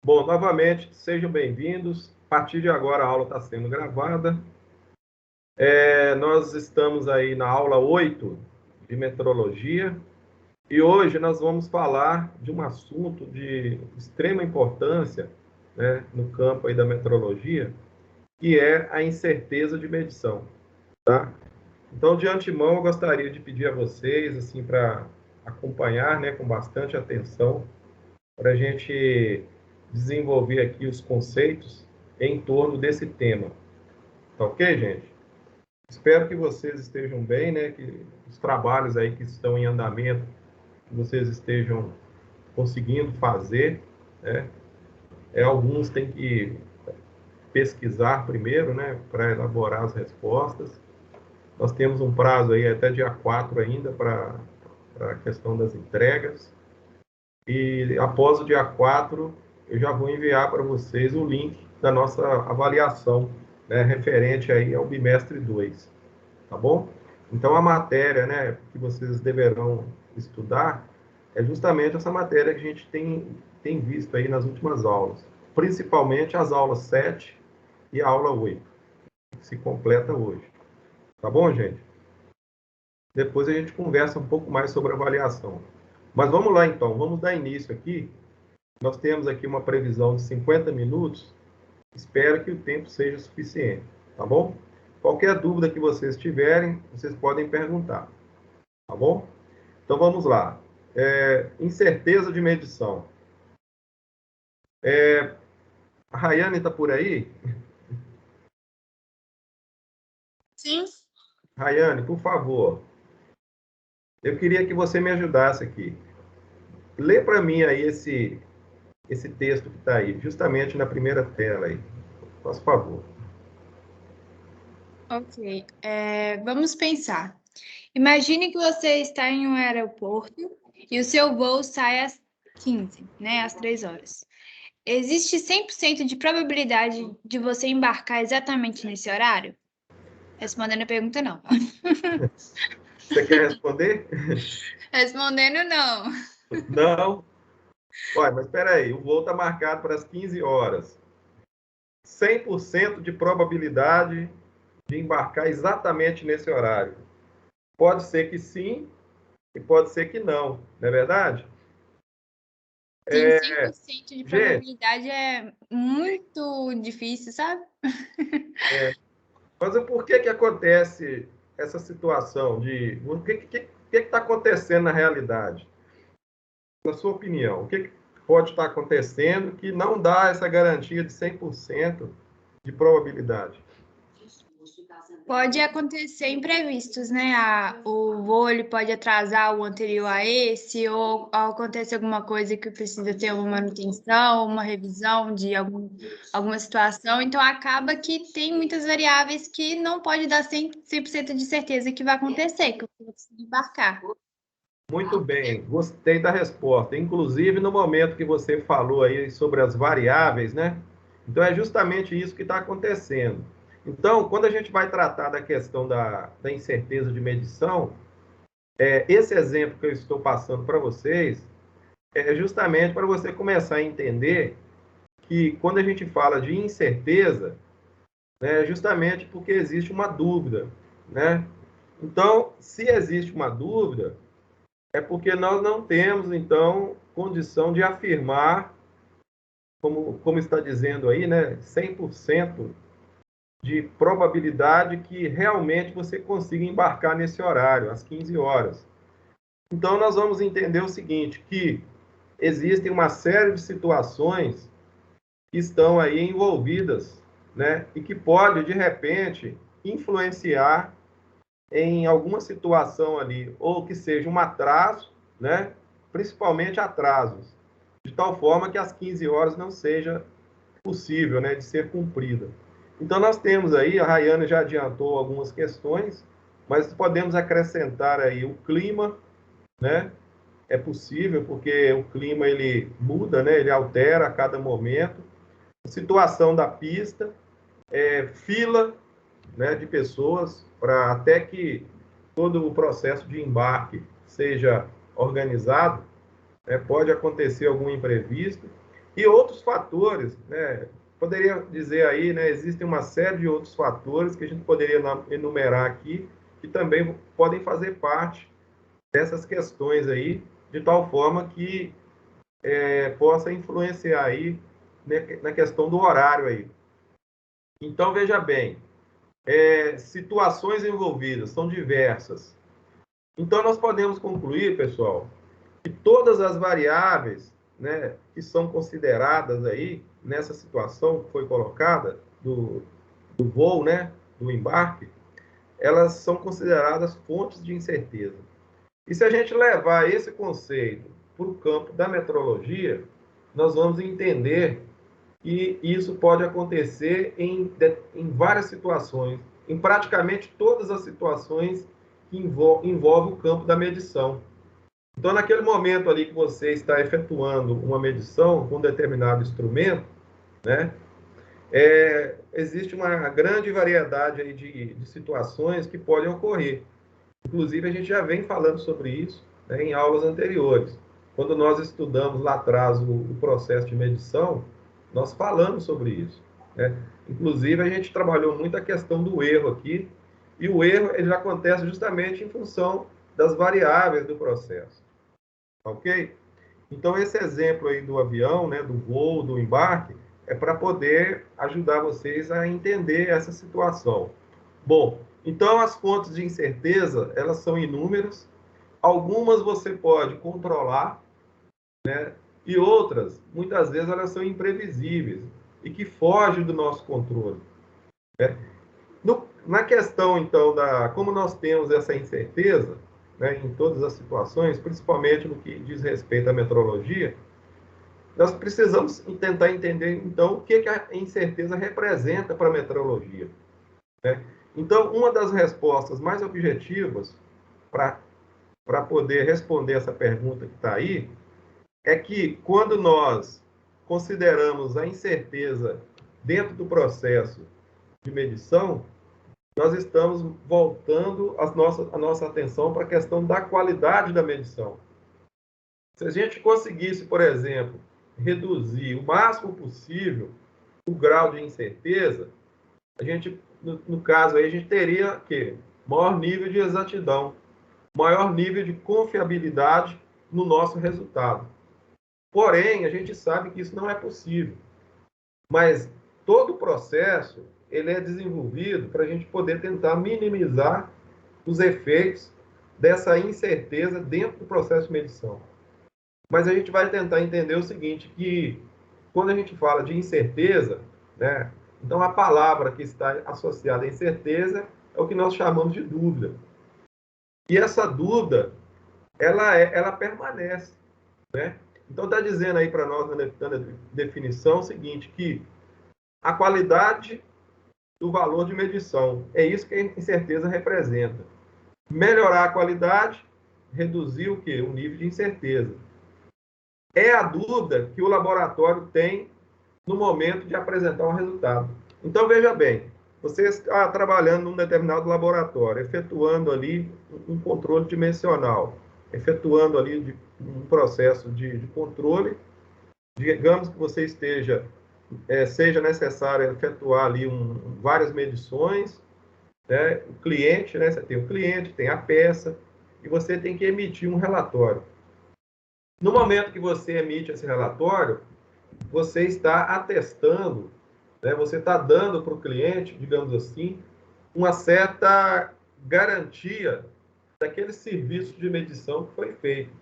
Bom, novamente, sejam bem-vindos. A partir de agora, a aula está sendo gravada. Nós estamos aí na aula 8 de metrologia e hoje nós vamos falar de um assunto de extrema importância, né, no campo aí da metrologia, que é a incerteza de medição, tá? Então, de antemão, eu gostaria de pedir a vocês, assim, para acompanhar, né, com bastante atenção, para a gente desenvolver aqui os conceitos em torno desse tema. Tá ok, gente? Espero que vocês estejam bem, né? Que os trabalhos aí que estão em andamento, que vocês estejam conseguindo fazer, né? Alguns têm que pesquisar primeiro, né? Para elaborar as respostas. Nós temos um prazo aí até dia 4 ainda para a questão das entregas. E após o dia 4, eu já vou enviar para vocês o link da nossa avaliação, né, referente aí ao bimestre 2, tá bom? Então, a matéria, né, que vocês deverão estudar é justamente essa matéria que a gente tem visto aí nas últimas aulas, principalmente as aulas 7 e a aula 8, que se completa hoje. Tá bom, gente? Depois a gente conversa um pouco mais sobre avaliação. Mas vamos lá, então. Vamos dar início aqui. Nós temos aqui uma previsão de 50 minutos. Espero que o tempo seja suficiente, tá bom? Qualquer dúvida que vocês tiverem, vocês podem perguntar, tá bom? Então vamos lá. Incerteza de medição. A Rayane está por aí? Sim. Rayane, por favor, eu queria que você me ajudasse aqui. Lê para mim aí esse texto que está aí, justamente na primeira tela aí. Por favor. Ok. Vamos pensar. Imagine que você está em um aeroporto e o seu voo sai às 15, né? Às 3 horas. Existe 100% de probabilidade de você embarcar exatamente nesse horário? Respondendo a pergunta, não. Você quer responder? Respondendo, não. Não. Olha, mas espera aí, o voo está marcado para as 15 horas. 100% de probabilidade de embarcar exatamente nesse horário. Pode ser que sim e pode ser que não, não é verdade? Sim, 100% de Gente, probabilidade é muito difícil, sabe? mas por que acontece essa situação de... O que está acontecendo na realidade? Na sua opinião, o que pode estar acontecendo que não dá essa garantia de 100% de probabilidade? Pode acontecer imprevistos, né? O voo ele pode atrasar o anterior a esse, ou acontecer alguma coisa que precisa ter uma manutenção, uma revisão de alguma situação. Então, acaba que tem muitas variáveis que não pode dar 100% de certeza que vai acontecer, que você vai conseguir embarcar. Muito bem, gostei da resposta. Inclusive, no momento que você falou aí sobre as variáveis, né? Então, é justamente isso que está acontecendo. Então, quando a gente vai tratar da questão da incerteza de medição, esse exemplo que eu estou passando para vocês é justamente para você começar a entender que quando a gente fala de incerteza, né, é justamente porque existe uma dúvida, né? Então, se existe uma dúvida, é porque nós não temos, então, condição de afirmar, como está dizendo aí, né, 100% de probabilidade que realmente você consiga embarcar nesse horário, às 15 horas. Então, nós vamos entender o seguinte, que existem uma série de situações que estão aí envolvidas, né, e que pode, de repente, influenciar em alguma situação ali, ou que seja um atraso, né? Principalmente atrasos, de tal forma que às 15 horas não seja possível, né, de ser cumprida. Então, nós temos aí, a Rayane já adiantou algumas questões, mas podemos acrescentar aí o clima, né? É possível, porque o clima ele muda, né? Ele altera a cada momento. A situação da pista, fila, né, de pessoas para até que todo o processo de embarque seja organizado, né, pode acontecer algum imprevisto E outros fatores, né? Poderia dizer aí, né? Existem uma série de outros fatores que a gente poderia enumerar aqui, que também podem fazer parte dessas questões aí, de tal forma que possa influenciar aí, né, na questão do horário aí. Então, veja bem, situações envolvidas são diversas. Então, nós podemos concluir, pessoal, que todas as variáveis, né, que são consideradas aí nessa situação que foi colocada do voo, né, do embarque, elas são consideradas fontes de incerteza. E se a gente levar esse conceito para o campo da metrologia, nós vamos entender que isso pode acontecer em várias situações, em praticamente todas as situações que envolvem o campo da medição. Então, naquele momento ali que você está efetuando uma medição com um determinado instrumento, né, existe uma grande variedade aí de situações que podem ocorrer. Inclusive, a gente já vem falando sobre isso, né, em aulas anteriores. Quando nós estudamos lá atrás o processo de medição, nós falamos sobre isso, né? Inclusive, a gente trabalhou muito a questão do erro aqui, e o erro ele acontece justamente em função das variáveis do processo. Ok? Então, esse exemplo aí do avião, né, do voo, do embarque, é para poder ajudar vocês a entender essa situação. Bom, então as fontes de incerteza, elas são inúmeras. Algumas você pode controlar, né? E outras, muitas vezes, elas são imprevisíveis e que fogem do nosso controle, né? Na questão, então, como nós temos essa incerteza, né, em todas as situações, principalmente no que diz respeito à metrologia, nós precisamos tentar entender, então, o que a incerteza representa para a metrologia, né? Então, uma das respostas mais objetivas para poder responder essa pergunta que está aí é que, quando nós consideramos a incerteza dentro do processo de medição, nós estamos voltando a nossa atenção para a questão da qualidade da medição. Se a gente conseguisse, por exemplo, reduzir o máximo possível o grau de incerteza, a gente, no caso aí, a gente teria que maior nível de exatidão, maior nível de confiabilidade no nosso resultado. Porém, a gente sabe que isso não é possível. Mas todo o processo ele é desenvolvido para a gente poder tentar minimizar os efeitos dessa incerteza dentro do processo de medição. Mas a gente vai tentar entender o seguinte, que quando a gente fala de incerteza, né, então a palavra que está associada à incerteza é o que nós chamamos de dúvida. E essa dúvida, ela permanece, né? Então está dizendo aí para nós na definição o seguinte, que a qualidade do valor de medição, é isso que a incerteza representa. Melhorar a qualidade, reduzir o quê? O nível de incerteza. É a dúvida que o laboratório tem no momento de apresentar um resultado. Então, veja bem, você está trabalhando num determinado laboratório, efetuando ali um controle dimensional, efetuando ali um processo de controle. Digamos que você seja necessário efetuar ali várias medições, né? O cliente, né? Você tem o cliente, tem a peça, e você tem que emitir um relatório. No momento que você emite esse relatório, você está atestando, né? Você está dando para o cliente, digamos assim, uma certa garantia daquele serviço de medição que foi feito.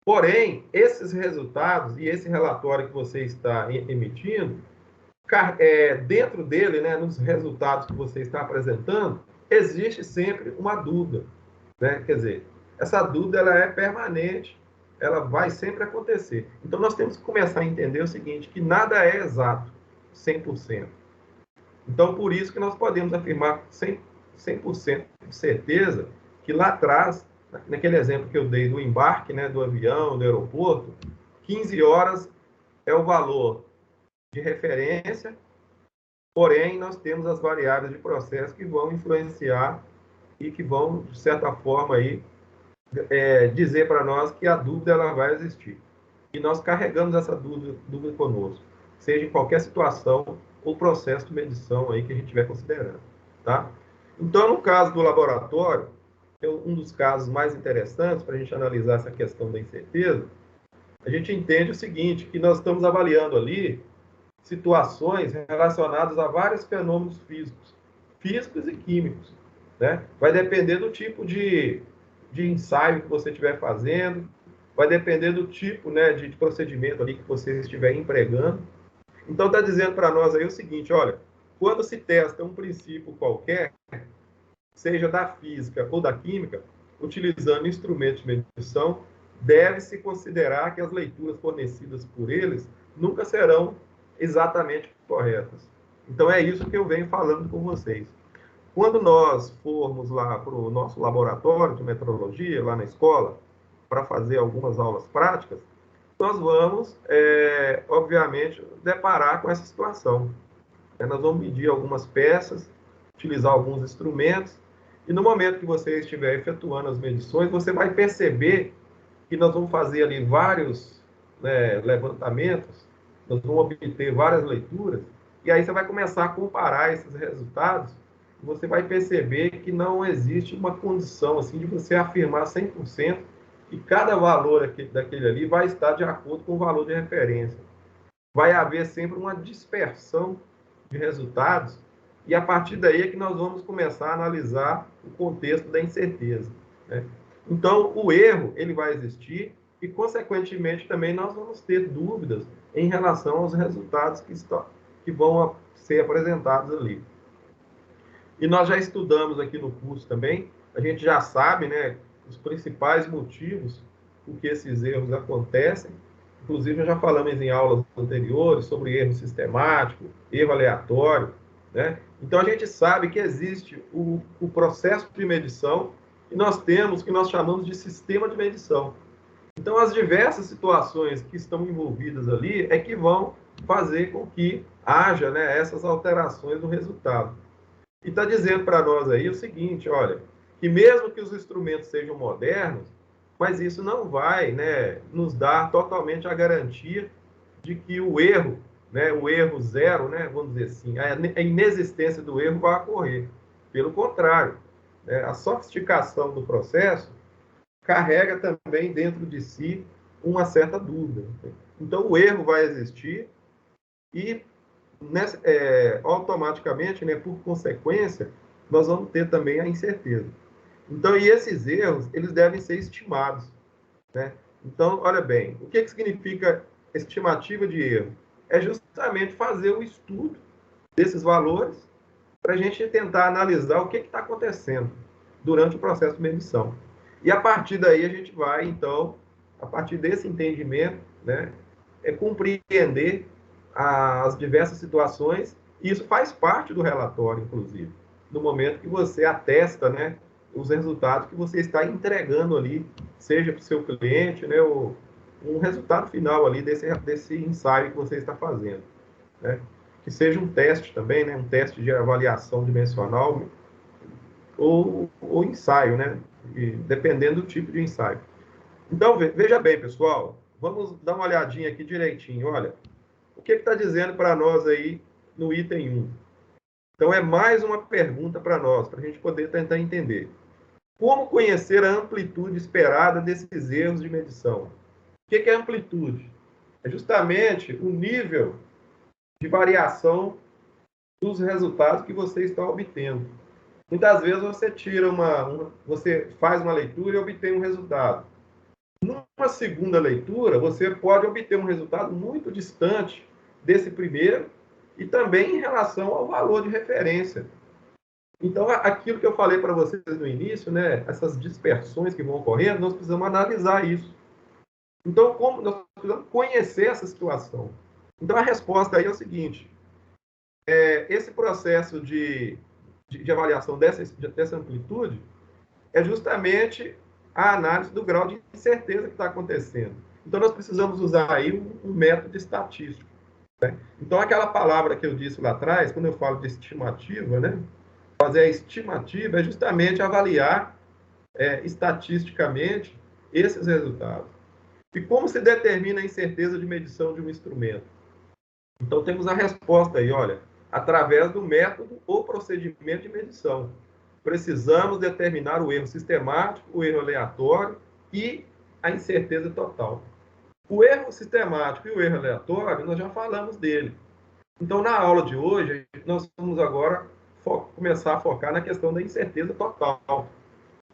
Porém, esses resultados e esse relatório que você está emitindo, dentro dele, né, nos resultados que você está apresentando, existe sempre uma dúvida, né? Quer dizer, essa dúvida ela é permanente, ela vai sempre acontecer. Então, nós temos que começar a entender o seguinte, que nada é exato, 100%. Então, por isso que nós podemos afirmar 100% de certeza que lá atrás, naquele exemplo que eu dei do embarque, né, do avião, do aeroporto, 15 horas é o valor de referência, porém, nós temos as variáveis de processo que vão influenciar e que vão, de certa forma, aí, dizer para nós que a dúvida ela vai existir. e nós carregamos essa dúvida conosco, seja em qualquer situação ou processo de medição aí que a gente estiver considerando, tá? Então, no caso do laboratório, um dos casos mais interessantes para a gente analisar essa questão da incerteza, a gente entende o seguinte, que nós estamos avaliando ali situações relacionadas a vários fenômenos físicos e químicos, né? Vai depender do tipo de ensaio que você estiver fazendo, vai depender do tipo, né, de procedimento ali que você estiver empregando. Então, está dizendo para nós aí o seguinte, olha, quando se testa um princípio qualquer, seja da física ou da química, utilizando instrumentos de medição, deve-se considerar que as leituras fornecidas por eles nunca serão exatamente corretas. Então, é isso que eu venho falando com vocês. Quando nós formos lá para o nosso laboratório de metrologia, lá na escola, para fazer algumas aulas práticas, nós vamos, obviamente, deparar com essa situação. Nós vamos medir algumas peças, utilizar alguns instrumentos, e no momento que você estiver efetuando as medições, você vai perceber que nós vamos fazer ali vários, né, levantamentos, nós vamos obter várias leituras, e aí você vai começar a comparar esses resultados, e você vai perceber que não existe uma condição assim de você afirmar 100% que cada valor daquele ali vai estar de acordo com o valor de referência. Vai haver sempre uma dispersão de resultados, e a partir daí é que nós vamos começar a analisar o contexto da incerteza, né? Então, o erro, ele vai existir, e, consequentemente, também nós vamos ter dúvidas em relação aos resultados que vão ser apresentados ali. E nós já estudamos aqui no curso também, a gente já sabe, né, os principais motivos por que esses erros acontecem. Inclusive, já falamos em aulas anteriores sobre erro sistemático, erro aleatório, né? Então, a gente sabe que existe o processo de medição e nós temos o que nós chamamos de sistema de medição. Então, as diversas situações que estão envolvidas ali é que vão fazer com que haja, né, essas alterações no resultado. E está dizendo para nós aí o seguinte, olha, que mesmo que os instrumentos sejam modernos, mas isso não vai, né, nos dar totalmente a garantia de que o erro, né, o erro zero, né, vamos dizer assim, a inexistência do erro vai ocorrer. Pelo contrário, né, a sofisticação do processo carrega também dentro de si uma certa dúvida. Então, o erro vai existir e automaticamente, né, por consequência, nós vamos ter também a incerteza. Então, e esses erros, eles devem ser estimados, né? Então, olha bem, o que significa estimativa de erro? É justamente fazer o estudo desses valores para a gente tentar analisar o que está acontecendo durante o processo de medição. E a partir daí a gente vai, então, a partir desse entendimento, né, compreender as diversas situações, e isso faz parte do relatório, inclusive, no momento que você atesta, né, os resultados que você está entregando ali, seja para o seu cliente, né, um resultado final ali desse ensaio que você está fazendo, né? Que seja um teste também, né, um teste de avaliação dimensional ou ensaio, né, e dependendo do tipo de ensaio. Então, veja bem, pessoal, vamos dar uma olhadinha aqui direitinho, olha, o que está dizendo para nós aí no item 1? Então, é mais uma pergunta para nós, para a gente poder tentar entender. Como conhecer a amplitude esperada desses erros de medição? O que é amplitude? É justamente o nível de variação dos resultados que você está obtendo. Muitas vezes você você faz uma leitura e obtém um resultado. Numa segunda leitura, você pode obter um resultado muito distante desse primeiro e também em relação ao valor de referência. Então, aquilo que eu falei para vocês no início, né, essas dispersões que vão ocorrendo, nós precisamos analisar isso. Então, como nós precisamos conhecer essa situação? Então, a resposta aí é o seguinte, esse processo de avaliação dessa amplitude é justamente a análise do grau de incerteza que está acontecendo. Então, nós precisamos usar aí um método estatístico, né? Então, aquela palavra que eu disse lá atrás, quando eu falo de estimativa, né? Fazer a estimativa é justamente avaliar estatisticamente esses resultados. E como se determina a incerteza de medição de um instrumento? Então, temos a resposta aí, olha, através do método ou procedimento de medição. Precisamos determinar o erro sistemático, o erro aleatório e a incerteza total. O erro sistemático e o erro aleatório, nós já falamos dele. Então, na aula de hoje, nós vamos agora começar a focar na questão da incerteza total.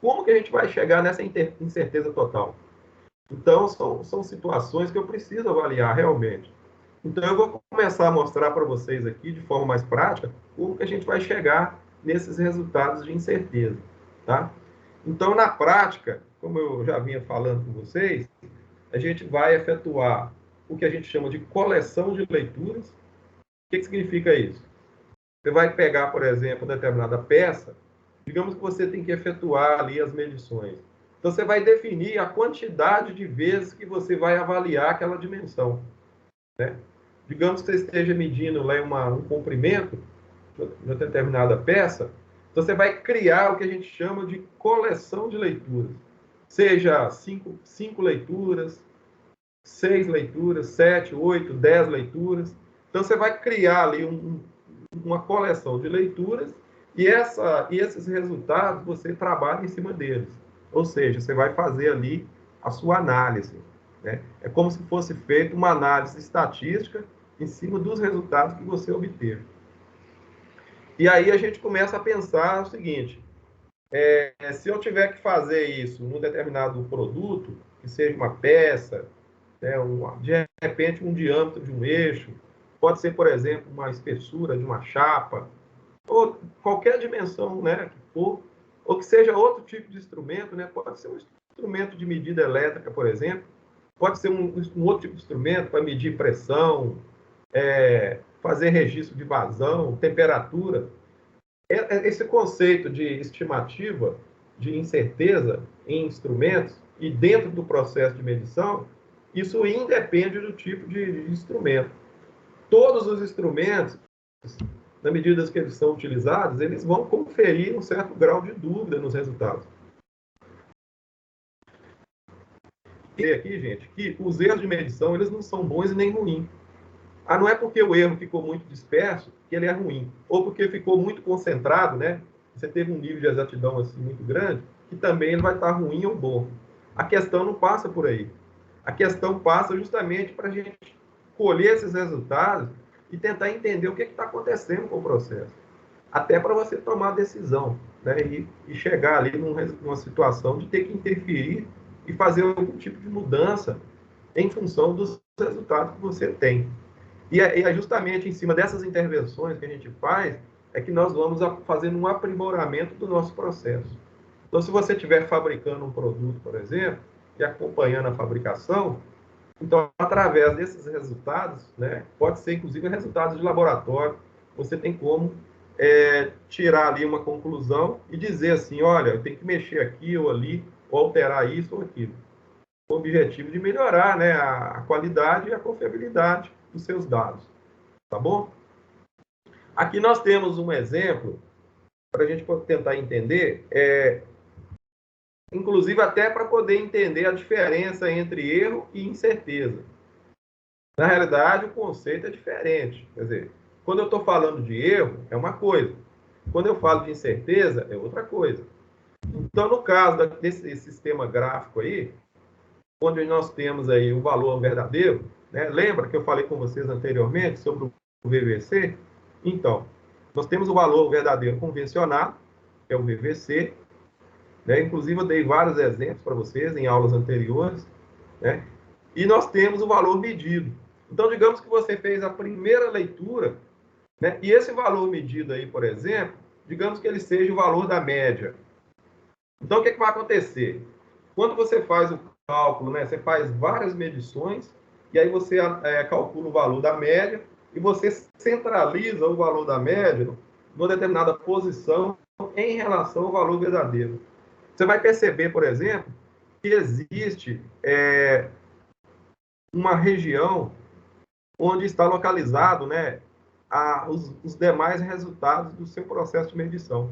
Como que a gente vai chegar nessa incerteza total? Então, são situações que eu preciso avaliar realmente. Então, eu vou começar a mostrar para vocês aqui, de forma mais prática, como que a gente vai chegar nesses resultados de incerteza, tá? Então, na prática, como eu já vinha falando com vocês, a gente vai efetuar o que a gente chama de coleção de leituras. O que significa isso? Você vai pegar, por exemplo, determinada peça, digamos que você tem que efetuar ali as medições. Então, você vai definir a quantidade de vezes que você vai avaliar aquela dimensão, né? Digamos que você esteja medindo lá um comprimento de determinada peça, então você vai criar o que a gente chama de coleção de leituras. Seja cinco leituras, 6 leituras, 7, 8, 10 leituras. Então, você vai criar ali uma coleção de leituras e esses resultados você trabalha em cima deles. Ou seja, você vai fazer ali a sua análise, né? É como se fosse feita uma análise estatística em cima dos resultados que você obteve. E aí a gente começa a pensar o seguinte: se eu tiver que fazer isso num determinado produto, que seja uma peça, né, de repente um diâmetro de um eixo, pode ser, por exemplo, uma espessura de uma chapa, ou qualquer dimensão, né, que for, ou que seja outro tipo de instrumento, né, pode ser um instrumento de medida elétrica, por exemplo, pode ser um outro tipo de instrumento para medir pressão, fazer registro de vazão, temperatura. Esse conceito de estimativa, de incerteza em instrumentos e dentro do processo de medição, isso independe do tipo de instrumento. Todos os instrumentos, na medida que eles são utilizados, eles vão conferir um certo grau de dúvida nos resultados. E aqui, gente, que os erros de medição, eles não são bons e nem ruins. Não é porque o erro ficou muito disperso que ele é ruim, ou porque ficou muito concentrado, né? Você teve um nível de exatidão assim muito grande, que também ele vai estar ruim ou bom. A questão não passa por aí. A questão passa justamente para a gente colher esses resultados e tentar entender o que está acontecendo com o processo. Até para você tomar a decisão, né? E chegar ali numa situação de ter que interferir e fazer algum tipo de mudança em função dos resultados que você tem. E é justamente em cima dessas intervenções que a gente faz é que nós vamos fazendo um aprimoramento do nosso processo. Então, se você estiver fabricando um produto, por exemplo, e acompanhando a fabricação, então, através desses resultados, né, pode ser inclusive resultados de laboratório, você tem como tirar ali uma conclusão e dizer assim, olha, eu tenho que mexer aqui ou ali, ou alterar isso ou aquilo, com o objetivo de melhorar, né, a qualidade e a confiabilidade dos seus dados, tá bom? Aqui nós temos um exemplo para a gente tentar entender, inclusive até para poder entender a diferença entre erro e incerteza. Na realidade, o conceito é diferente. Quer dizer, quando eu estou falando de erro, é uma coisa. Quando eu falo de incerteza, é outra coisa. Então, no caso desse sistema gráfico aí, onde nós temos aí o valor verdadeiro, né? Lembra que eu falei com vocês anteriormente sobre o VVC? Então, nós temos o valor verdadeiro convencionado, que é o VVC, né? Inclusive, eu dei vários exemplos para vocês em aulas anteriores, né? E nós temos o valor medido. Então, digamos que você fez a primeira leitura, né? E esse valor medido aí, por exemplo, digamos que ele seja o valor da média. Então, o que vai acontecer? Quando você faz o cálculo, né? Você faz várias medições, e aí você calcula o valor da média, e você centraliza o valor da média numa determinada posição em relação ao valor verdadeiro. Você vai perceber, por exemplo, que existe uma região onde está localizado, né, os demais resultados do seu processo de medição.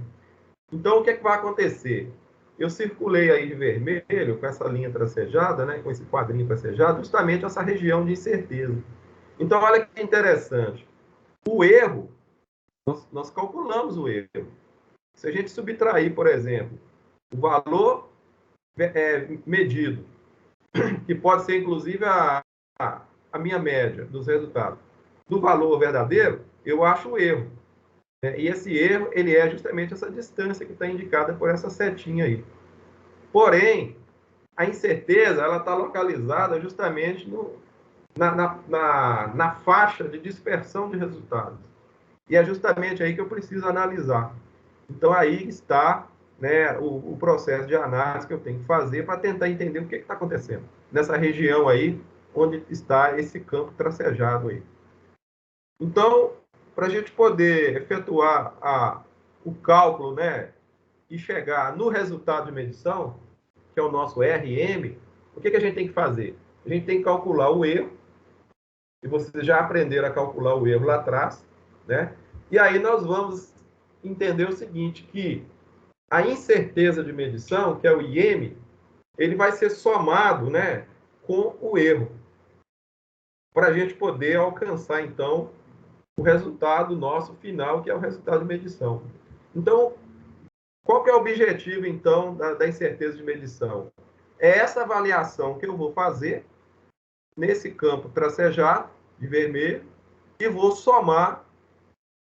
Então, o que vai acontecer? eu circulei aí de vermelho, com essa linha tracejada, né, com esse quadrinho tracejado, justamente essa região de incerteza. Então, olha que interessante. O erro, nós calculamos o erro. Se a gente subtrair, por exemplo, o valor medido, que pode ser, inclusive, a minha média dos resultados, do valor verdadeiro, eu acho o erro. E esse erro, ele é justamente essa distância que está indicada por essa setinha aí. Porém, a incerteza, ela está localizada justamente na faixa de dispersão de resultados. E é justamente aí que eu preciso analisar. Então, aí está, né, o processo de análise que eu tenho que fazer para tentar entender o que está acontecendo nessa região aí, onde está esse campo tracejado aí. Então, para a gente poder efetuar o cálculo, né, e chegar no resultado de medição, que é o nosso RM, o que a gente tem que fazer? A gente tem que calcular o erro, e vocês já aprenderam a calcular o erro lá atrás, né? E aí nós vamos entender o seguinte, que a incerteza de medição, que é o IM, ele vai ser somado, né, com o erro, para a gente poder alcançar, então, o resultado nosso final, que é o resultado de medição. Então, qual que é o objetivo, então, da incerteza de medição? É essa avaliação que eu vou fazer nesse campo tracejado, de vermelho, e vou somar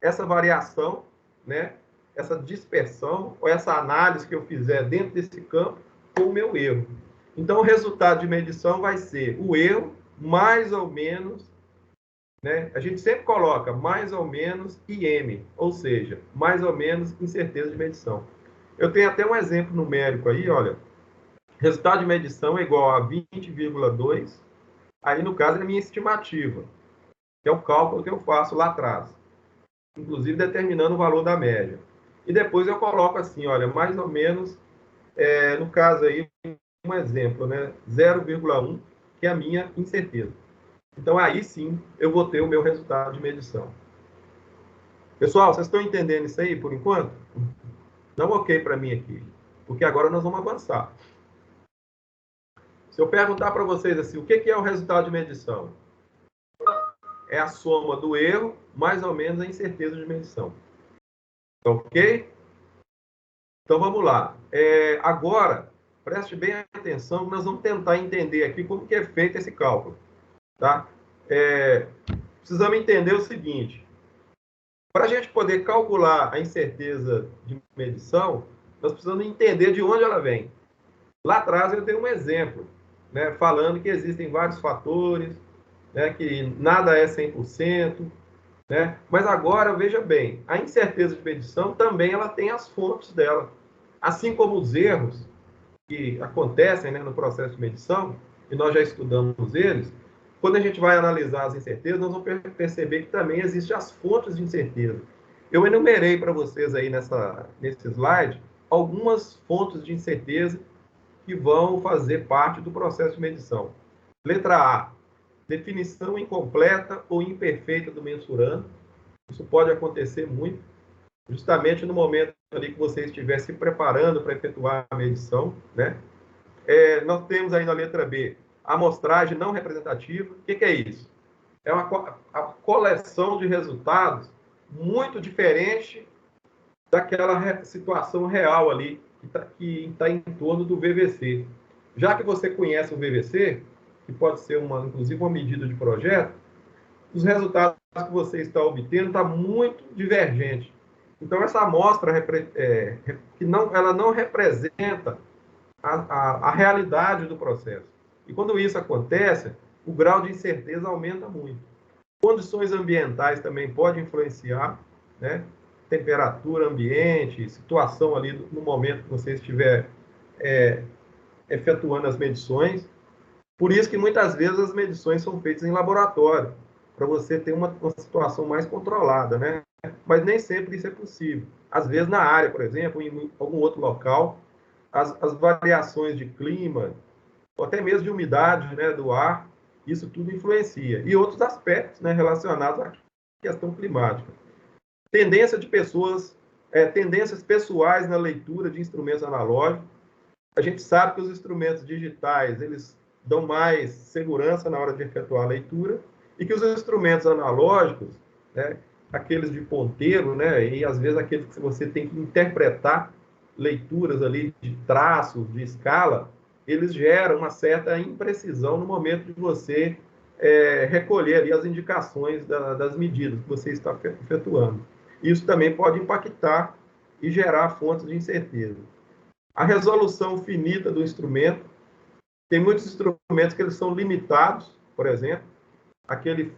essa variação, né, essa dispersão, ou essa análise que eu fizer dentro desse campo, com o meu erro. Então, o resultado de medição vai ser o erro, mais ou menos, né, a gente sempre coloca mais ou menos IM, ou seja, mais ou menos incerteza de medição. Eu tenho até um exemplo numérico aí, olha, resultado de medição é igual a 20,2, aí no caso é a minha estimativa, que é o cálculo que eu faço lá atrás, inclusive determinando o valor da média. E depois eu coloco assim, olha, mais ou menos, no caso aí, um exemplo, né, 0,1, que é a minha incerteza. Então aí sim eu vou ter o meu resultado de medição. Pessoal, vocês estão entendendo isso aí por enquanto? Dá um ok para mim aqui, porque agora nós vamos avançar. Se eu perguntar para vocês assim, o que é o resultado de medição? É a soma do erro, mais ou menos a incerteza de medição. Ok? Então vamos lá. Agora, preste bem atenção, nós vamos tentar entender aqui como que é feito esse cálculo. Tá? Precisamos entender o seguinte. Para a gente poder calcular a incerteza de medição, nós precisamos entender de onde ela vem. Lá atrás eu dei um exemplo, né, falando que existem vários fatores, né, que nada é 100%, né? Mas agora, veja bem, a incerteza de medição também ela tem as fontes dela. Assim como os erros que acontecem, né, no processo de medição, e nós já estudamos eles, quando a gente vai analisar as incertezas, nós vamos perceber que também existem as fontes de incerteza. Eu enumerei para vocês aí nesse slide algumas fontes de incerteza que vão fazer parte do processo de medição. Letra A, definição incompleta ou imperfeita do mensurando. Isso pode acontecer muito, justamente no momento ali que você estiver se preparando para efetuar a medição, né? Nós temos aí na letra B, amostragem não representativa. O que é isso? É a coleção de resultados muito diferente daquela situação real ali, que está em torno do VVC. Já que você conhece o VVC, que pode ser inclusive uma medida de projeto, os resultados que você está obtendo está muito divergente. Então, essa amostra ela não representa a realidade do processo. E quando isso acontece, o grau de incerteza aumenta muito. Condições ambientais também podem influenciar, né? Temperatura ambiente, situação ali no momento que você estiver efetuando as medições. Por isso que muitas vezes as medições são feitas em laboratório, para você ter uma situação mais controlada, né? Mas nem sempre isso é possível. Às vezes na área, por exemplo, em algum outro local, as variações de clima, ou até mesmo de umidade, né, do ar, isso tudo influencia. E outros aspectos, né, relacionados à questão climática. Tendência de pessoas, tendências pessoais na leitura de instrumentos analógicos. A gente sabe que os instrumentos digitais, eles dão mais segurança na hora de efetuar a leitura, e que os instrumentos analógicos, né, aqueles de ponteiro, né, e às vezes aqueles que você tem que interpretar leituras ali de traços, de escala, eles geram uma certa imprecisão no momento de você recolher ali as indicações das medidas que você está efetuando. Isso também pode impactar e gerar fontes de incerteza. A resolução finita do instrumento, tem muitos instrumentos que eles são limitados, por exemplo, aquele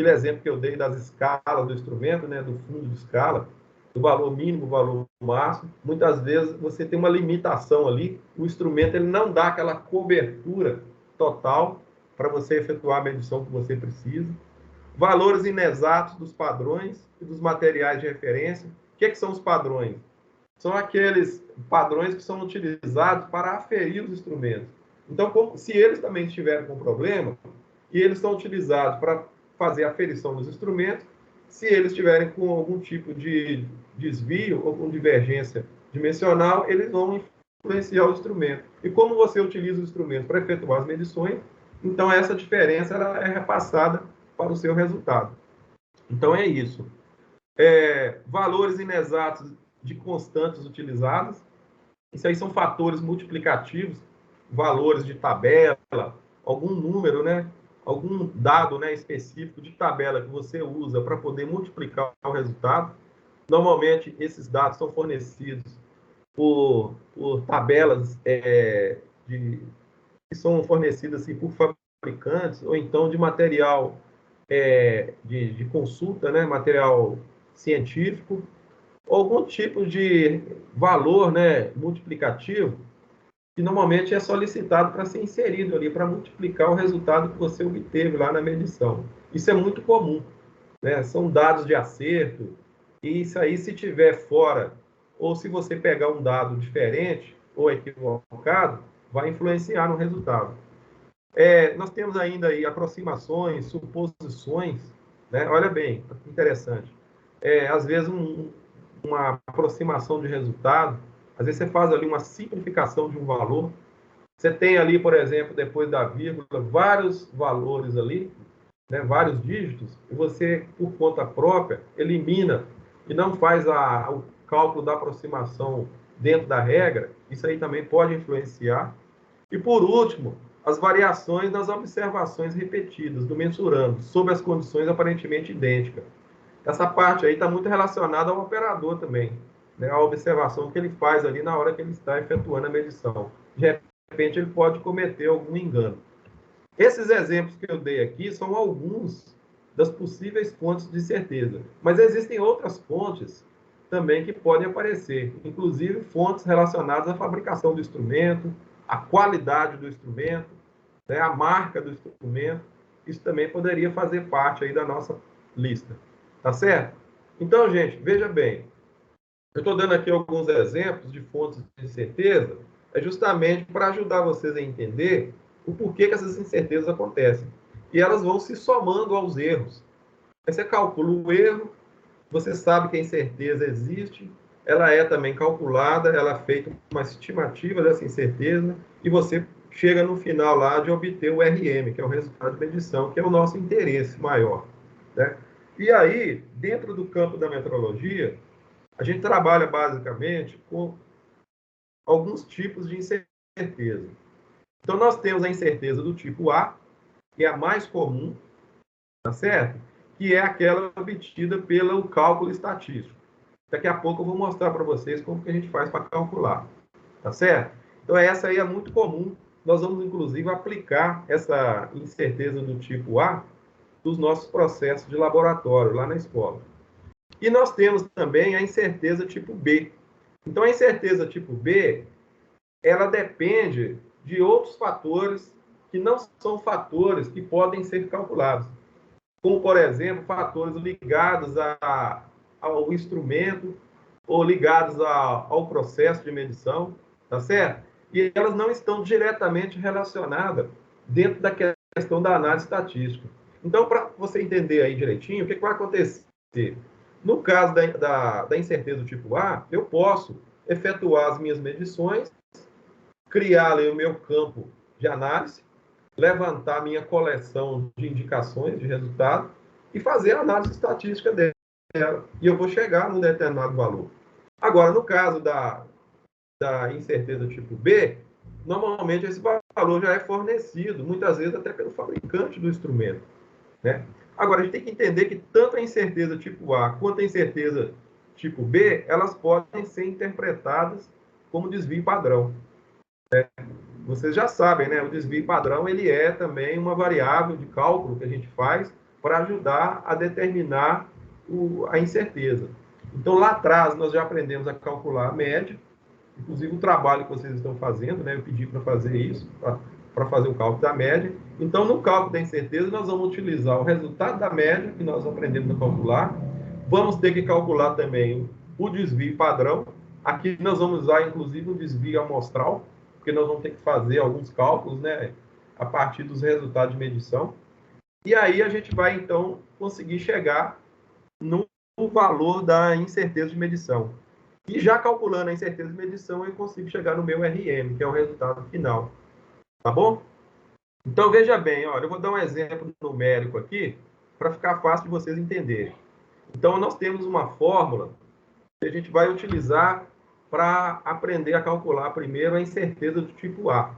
exemplo que eu dei das escalas do instrumento, né, do fundo de escala, do valor mínimo, valor máximo, muitas vezes você tem uma limitação ali, o instrumento ele não dá aquela cobertura total para você efetuar a medição que você precisa. Valores inexatos dos padrões e dos materiais de referência. O que são os padrões? São aqueles padrões que são utilizados para aferir os instrumentos. Então, se eles também estiverem com problema, e eles são utilizados para fazer a aferição dos instrumentos, se eles estiverem com algum tipo de desvio ou com divergência dimensional, eles vão influenciar o instrumento. E como você utiliza o instrumento para efetuar as medições, então essa diferença ela é repassada para o seu resultado. Então é isso. Valores inexatos de constantes utilizadas, isso aí são fatores multiplicativos, valores de tabela, algum número, né? Algum dado, né, específico de tabela que você usa para poder multiplicar o resultado. Normalmente, esses dados são fornecidos por tabelas que são fornecidas assim, por fabricantes, ou então de material de consulta, né, material científico, ou algum tipo de valor, né, multiplicativo, que normalmente é solicitado para ser inserido ali, para multiplicar o resultado que você obteve lá na medição. Isso é muito comum, né? São dados de acerto, e isso aí, se tiver fora, ou se você pegar um dado diferente ou equivocado, vai influenciar no resultado. Nós temos ainda aí aproximações, suposições, né? Olha bem, interessante. Às vezes, uma aproximação de resultado, às vezes você faz ali uma simplificação de um valor, você tem ali, por exemplo, depois da vírgula, vários valores ali, né, vários dígitos, e você, por conta própria, elimina e não faz o cálculo da aproximação dentro da regra, isso aí também pode influenciar. E, por último, as variações nas observações repetidas do mensurando, sob as condições aparentemente idênticas. Essa parte aí está muito relacionada ao operador também, né? A observação que ele faz ali na hora que ele está efetuando a medição. De repente, ele pode cometer algum engano. Esses exemplos que eu dei aqui são alguns das possíveis fontes de certeza, mas existem outras fontes também que podem aparecer, inclusive fontes relacionadas à fabricação do instrumento, à qualidade do instrumento, né, a marca do instrumento. Isso também poderia fazer parte aí da nossa lista. Tá certo? Então, gente, veja bem. Eu estou dando aqui alguns exemplos de fontes de incerteza, justamente para ajudar vocês a entender o porquê que essas incertezas acontecem. E elas vão se somando aos erros. Aí você calcula o erro, você sabe que a incerteza existe, ela é também calculada, ela é feita uma estimativa dessa incerteza, e você chega no final lá de obter o RM, que é o resultado de medição, que é o nosso interesse maior, né? E aí, dentro do campo da metrologia, a gente trabalha basicamente com alguns tipos de incerteza. Então, nós temos a incerteza do tipo A, que é a mais comum, tá certo? Que é aquela obtida pelo cálculo estatístico. Daqui a pouco eu vou mostrar para vocês como que a gente faz para calcular, tá certo? Então, essa aí é muito comum. Nós vamos, inclusive, aplicar essa incerteza do tipo A nos nossos processos de laboratório lá na escola. E nós temos também a incerteza tipo B. Então, a incerteza tipo B, ela depende de outros fatores que não são fatores que podem ser calculados. Como, por exemplo, fatores ligados ao instrumento ou ligados ao processo de medição, tá certo? E elas não estão diretamente relacionadas dentro da questão da análise estatística. Então, para você entender aí direitinho, o que vai acontecer? No caso da incerteza do tipo A, eu posso efetuar as minhas medições criar ali o meu campo de análise, levantar minha coleção de indicações, de resultado, e fazer a análise estatística dela. E eu vou chegar num determinado valor. Agora, no caso da incerteza tipo B, normalmente esse valor já é fornecido, muitas vezes até pelo fabricante do instrumento, né? Agora, a gente tem que entender que tanto a incerteza tipo A quanto a incerteza tipo B, elas podem ser interpretadas como desvio padrão. Vocês já sabem, né? O desvio padrão ele é também uma variável de cálculo que a gente faz para ajudar a determinar a incerteza. Então, lá atrás, nós já aprendemos a calcular a média, inclusive o trabalho que vocês estão fazendo, né? Eu pedi para fazer isso, para fazer o cálculo da média. Então, no cálculo da incerteza, nós vamos utilizar o resultado da média, que nós aprendemos a calcular. Vamos ter que calcular também o desvio padrão. Aqui nós vamos usar, inclusive, o desvio amostral, porque nós vamos ter que fazer alguns cálculos, né? A partir dos resultados de medição. E aí a gente vai, então, conseguir chegar no valor da incerteza de medição. E já calculando a incerteza de medição, eu consigo chegar no meu RM, que é o resultado final. Tá bom? Então, veja bem, olha, eu vou dar um exemplo numérico aqui, para ficar fácil de vocês entenderem. Então, nós temos uma fórmula que a gente vai utilizar para aprender a calcular primeiro a incerteza do tipo A.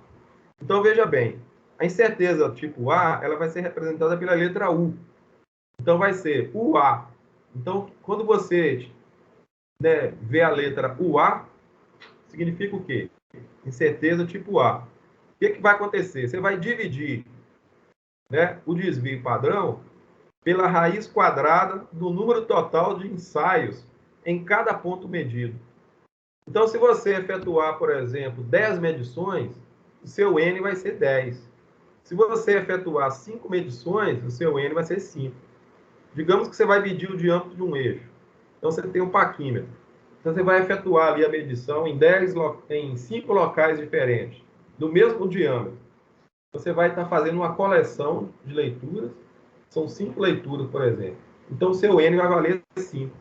Então, veja bem, a incerteza do tipo A, ela vai ser representada pela letra U. Então, vai ser UA. Então, quando você, né, vê a letra UA, significa o quê? Incerteza tipo A. O que vai acontecer? Você vai dividir, né, o desvio padrão pela raiz quadrada do número total de ensaios em cada ponto medido. Então, se você efetuar, por exemplo, 10 medições, o seu N vai ser 10. Se você efetuar 5 medições, o seu N vai ser 5. Digamos que você vai medir o diâmetro de um eixo. Então, você tem um paquímetro. Então, você vai efetuar ali a medição em 5 locais diferentes, do mesmo diâmetro. Você vai estar fazendo uma coleção de leituras. São 5 leituras, por exemplo. Então, o seu N vai valer 5.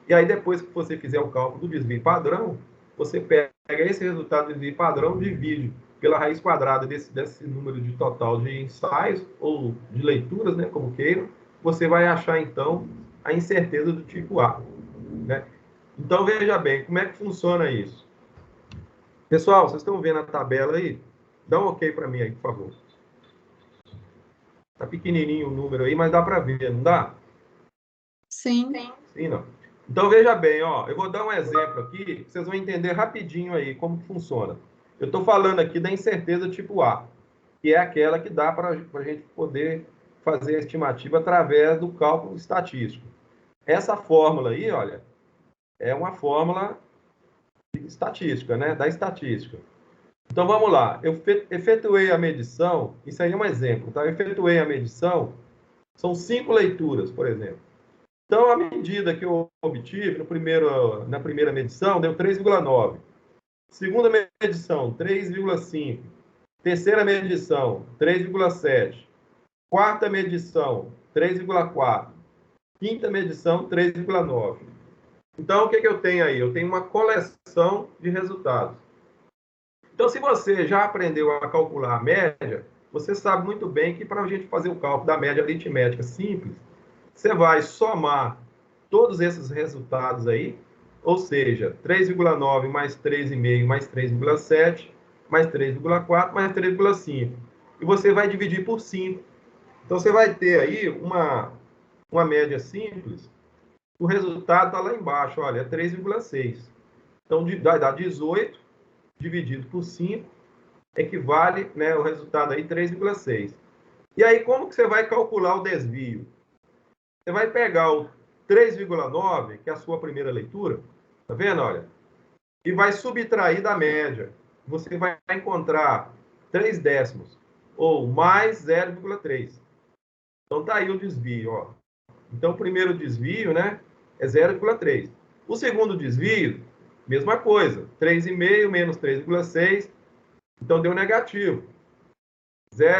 E aí, depois que você fizer o cálculo do desvio padrão, você pega esse resultado do desvio padrão, divide pela raiz quadrada desse número de total de ensaios, ou de leituras, né, como queiram, você vai achar, então, a incerteza do tipo A. Né? Então, veja bem, como é que funciona isso? Pessoal, vocês estão vendo a tabela aí? Dá um ok para mim aí, por favor. Tá pequenininho o número aí, mas dá para ver, não dá? Sim. Sim, não. Então, veja bem, ó, eu vou dar um exemplo aqui, vocês vão entender rapidinho aí como funciona. Eu estou falando aqui da incerteza tipo A, que é aquela que dá para a gente poder fazer a estimativa através do cálculo estatístico. Essa fórmula aí, olha, é uma fórmula estatística, né? Da estatística. Então, vamos lá. Eu efetuei a medição, isso aí é um exemplo, tá? Eu efetuei a medição, são 5 leituras, por exemplo. Então, a medida que eu obtive na primeira medição deu 3,9. Segunda medição, 3,5. Terceira medição, 3,7. Quarta medição, 3,4. Quinta medição, 3,9. Então, o que eu tenho aí? Eu tenho uma coleção de resultados. Então, se você já aprendeu a calcular a média, você sabe muito bem que para a gente fazer o cálculo da média aritmética simples, você vai somar todos esses resultados aí, ou seja, 3,9 mais 3,5 mais 3,7 mais 3,4 mais 3,5. E você vai dividir por 5. Então, você vai ter aí uma média simples. O resultado está lá embaixo, olha, é 3,6. Então, vai dar 18 dividido por 5, equivale, né, o resultado aí 3,6. E aí, como que você vai calcular o desvio? Você vai pegar o 3,9, que é a sua primeira leitura, tá vendo, olha? E vai subtrair da média. Você vai encontrar 3 décimos, ou mais 0,3. Então, tá aí o desvio, ó. Então, o primeiro desvio, né, é 0,3. O segundo desvio, mesma coisa, 3,5 menos 3,6, então deu negativo,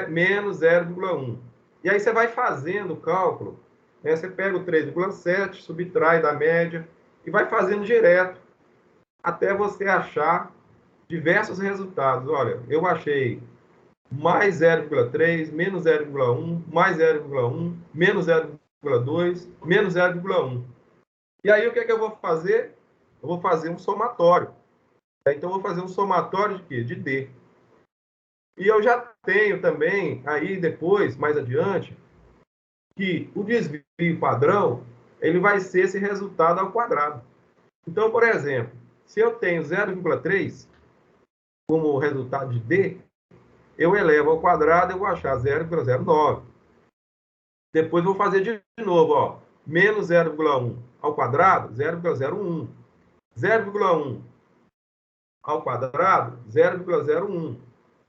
menos 0,1. E aí você vai fazendo o cálculo, né? Você pega o 3,7, subtrai da média e vai fazendo direto até você achar diversos resultados. Olha, eu achei mais 0,3, menos 0,1, mais 0,1, menos 0,2, menos 0,1. E aí, o que é que eu vou fazer? Eu vou fazer um somatório. Então, eu vou fazer um somatório de quê? De D. E eu já tenho também, aí depois, mais adiante, que o desvio padrão, ele vai ser esse resultado ao quadrado. Então, por exemplo, se eu tenho 0,3 como resultado de D, eu elevo ao quadrado, eu vou achar 0,09. Depois vou fazer de novo, ó, menos 0,1 ao quadrado, 0,01. 0,1 ao quadrado, 0,01.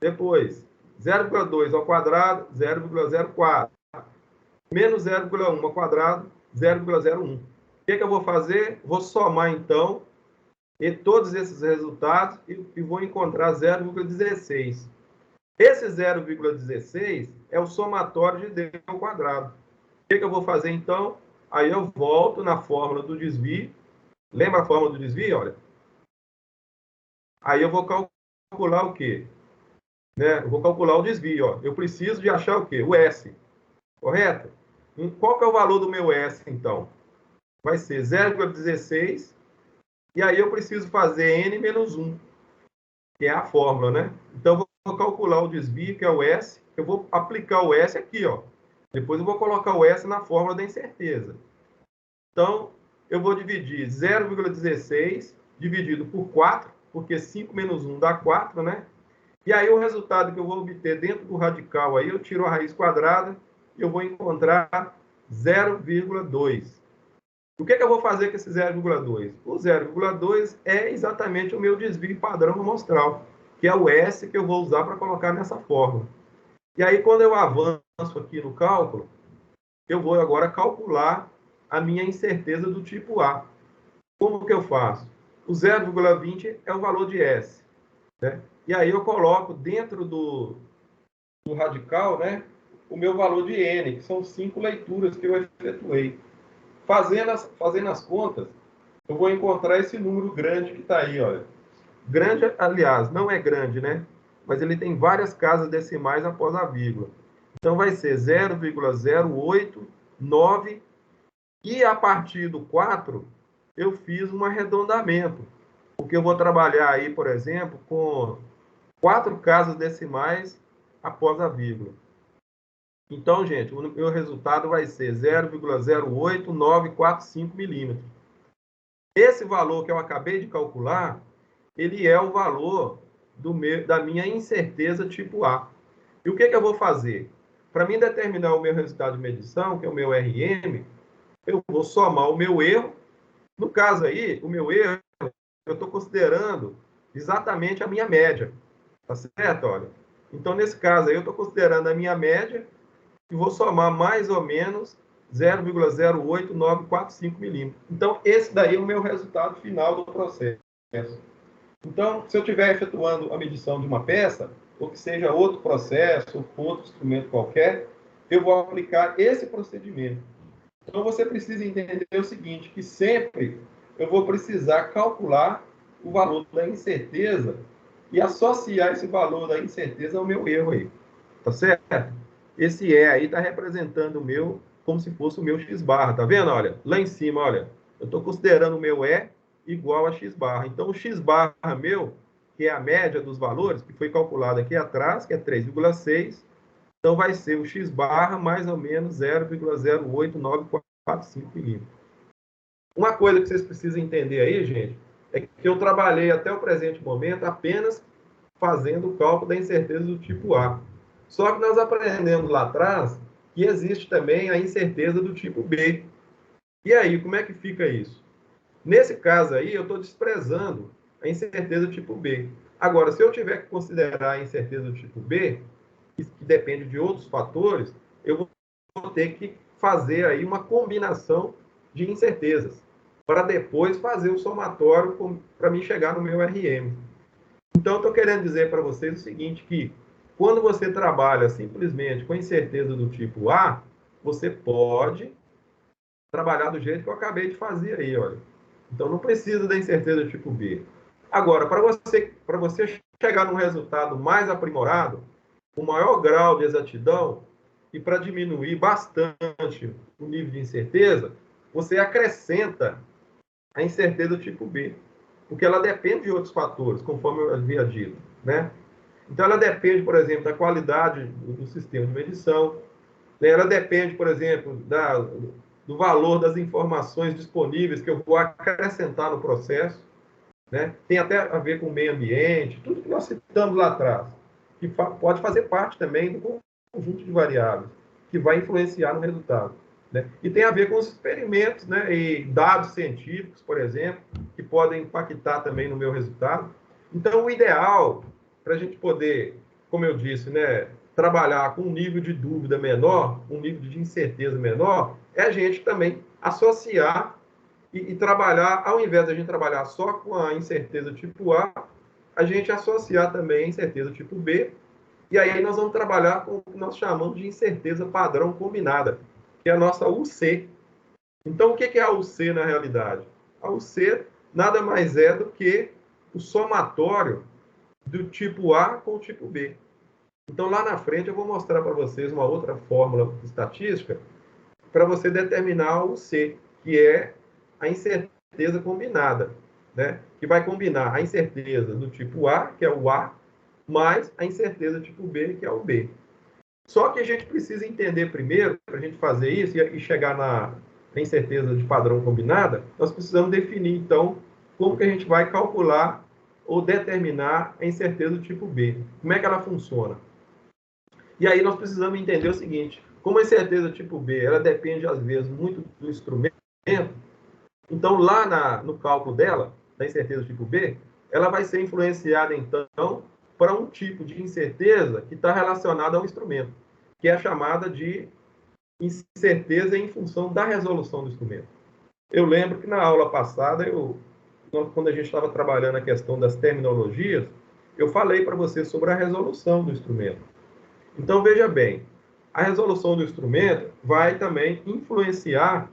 Depois, 0,2 ao quadrado, 0,04. Menos 0,1 ao quadrado, 0,01. O que eu vou fazer? Vou somar, então, todos esses resultados e vou encontrar 0,16. Esse 0,16 é o somatório de D ao quadrado. O que eu vou fazer, então? Aí eu volto na fórmula do desvio. Lembra a fórmula do desvio? Olha. Aí eu vou calcular o quê? Né? Eu vou calcular o desvio. Ó. Eu preciso de achar o quê? O S. Correto? Qual que é o valor do meu S, então? Vai ser 0,16. E aí eu preciso fazer N menos 1, que é a fórmula, né? Então, eu vou calcular o desvio, que é o S. Eu vou aplicar o S aqui, ó. Depois eu vou colocar o S na fórmula da incerteza. Então, eu vou dividir 0,16 dividido por 4, porque 5 menos 1 dá 4, né? E aí o resultado que eu vou obter dentro do radical, aí eu tiro a raiz quadrada e eu vou encontrar 0,2. O que eu vou fazer com esse 0,2? O 0,2 é exatamente o meu desvio padrão amostral, que é o S que eu vou usar para colocar nessa fórmula. E aí, quando eu avanço aqui no cálculo, eu vou agora calcular a minha incerteza do tipo A. Como que eu faço? O 0,20 é o valor de S. Né? E aí eu coloco dentro do radical, né, o meu valor de N, que são 5 leituras que eu efetuei. Fazendo as contas, eu vou encontrar esse número grande que está aí, olha. Grande, aliás, não é grande, né? Mas ele tem várias casas decimais após a vírgula. Então, vai ser 0,089. E a partir do 4, eu fiz um arredondamento. Porque eu vou trabalhar aí, por exemplo, com 4 casas decimais após a vírgula. Então, gente, o meu resultado vai ser 0,08945 milímetros. Esse valor que eu acabei de calcular, ele é o valor da minha incerteza tipo A. E o que eu vou fazer? Para mim determinar o meu resultado de medição, que é o meu RM, eu vou somar o meu erro. No caso aí, o meu erro, eu estou considerando exatamente a minha média. Tá certo? Olha. Então, nesse caso aí, eu estou considerando a minha média e vou somar mais ou menos 0,08945 milímetros. Então, esse daí é o meu resultado final do processo. Então, se eu estiver efetuando a medição de uma peça, ou que seja outro processo, outro instrumento qualquer, eu vou aplicar esse procedimento. Então, você precisa entender o seguinte, que sempre eu vou precisar calcular o valor da incerteza e associar esse valor da incerteza ao meu erro aí. Tá certo? Esse E aí está representando o meu, como se fosse o meu X barra. Tá vendo? Olha, lá em cima, olha, eu estou considerando o meu E igual a X barra. Então, o X barra meu, que é a média dos valores, que foi calculado aqui atrás, que é 3,6, então vai ser o X barra mais ou menos 0,08945 milímetros. Uma coisa que vocês precisam entender aí, gente, é que eu trabalhei até o presente momento apenas fazendo o cálculo da incerteza do tipo A. Só que nós aprendemos lá atrás que existe também a incerteza do tipo B. E aí, como é que fica isso? Nesse caso aí, eu estou desprezando a incerteza do tipo B. Agora, se eu tiver que considerar a incerteza do tipo B, que depende de outros fatores, eu vou ter que fazer aí uma combinação de incertezas para depois fazer o somatório para mim chegar no meu RM. Então, estou querendo dizer para vocês o seguinte, que quando você trabalha simplesmente com incerteza do tipo A, você pode trabalhar do jeito que eu acabei de fazer aí, olha. Então, não precisa da incerteza do tipo B. Agora, para você chegar num resultado mais aprimorado, com maior grau de exatidão, e para diminuir bastante o nível de incerteza, você acrescenta a incerteza do tipo B, porque ela depende de outros fatores, conforme eu havia dito, né? Então, ela depende, por exemplo, da qualidade do sistema de medição, né? Ela depende, por exemplo, do valor das informações disponíveis que eu vou acrescentar no processo, né? Tem até a ver com o meio ambiente, tudo que nós citamos lá atrás, que pode fazer parte também do conjunto de variáveis, que vai influenciar no resultado, né? E tem a ver com os experimentos, né? E dados científicos, por exemplo, que podem impactar também no meu resultado. Então, o ideal, para a gente poder, como eu disse, né, trabalhar com um nível de dúvida menor, um nível de incerteza menor, é a gente também associar e trabalhar, ao invés de a gente trabalhar só com a incerteza tipo a gente associar também a incerteza tipo B, e aí nós vamos trabalhar com o que nós chamamos de incerteza padrão combinada, que é a nossa UC. Então, o que é a UC na realidade? A UC nada mais é do que o somatório do tipo A com o tipo B. Então, lá na frente, eu vou mostrar para vocês uma outra fórmula estatística para você determinar o C, que é a incerteza combinada, né? Que vai combinar a incerteza do tipo A, que é o A, mais a incerteza do tipo B, que é o B. Só que a gente precisa entender primeiro, para a gente fazer isso e chegar na incerteza de padrão combinada, nós precisamos definir, então, como que a gente vai calcular ou determinar a incerteza do tipo B. Como é que ela funciona? E aí nós precisamos entender o seguinte, como a incerteza tipo B, ela depende, às vezes, muito do instrumento, então, lá no cálculo dela, da incerteza tipo B, ela vai ser influenciada, então, para um tipo de incerteza que está relacionada ao instrumento, que é a chamada de incerteza em função da resolução do instrumento. Eu lembro que na aula passada, quando a gente estava trabalhando a questão das terminologias, eu falei para você sobre a resolução do instrumento. Então, veja bem, a resolução do instrumento vai também influenciar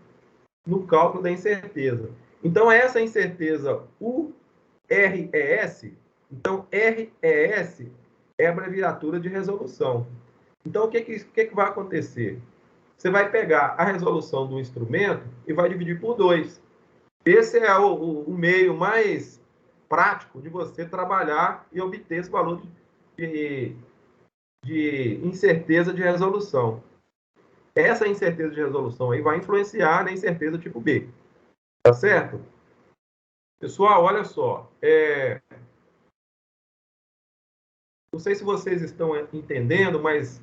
no cálculo da incerteza. Então, essa incerteza URES, então, RES é a abreviatura de resolução. Então, o que vai acontecer? Você vai pegar a resolução do instrumento e vai dividir por 2. Esse é o meio mais prático de você trabalhar e obter esse valor de incerteza de resolução. Essa incerteza de resolução aí vai influenciar na incerteza tipo B. Tá certo? Pessoal, olha só. Não sei se vocês estão entendendo, mas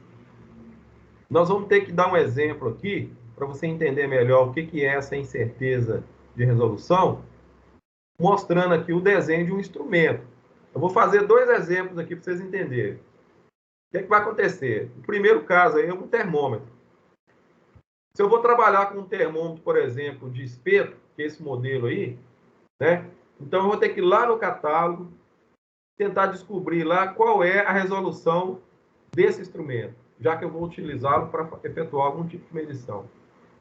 nós vamos ter que dar um exemplo aqui para você entender melhor o que é essa incerteza de resolução, mostrando aqui o desenho de um instrumento. Eu vou fazer 2 exemplos aqui para vocês entenderem. O que vai acontecer? O primeiro caso aí é um termômetro. Se eu vou trabalhar com um termômetro, por exemplo, de espeto, que é esse modelo aí, né? Então, eu vou ter que ir lá no catálogo, tentar descobrir lá qual é a resolução desse instrumento, já que eu vou utilizá-lo para efetuar algum tipo de medição.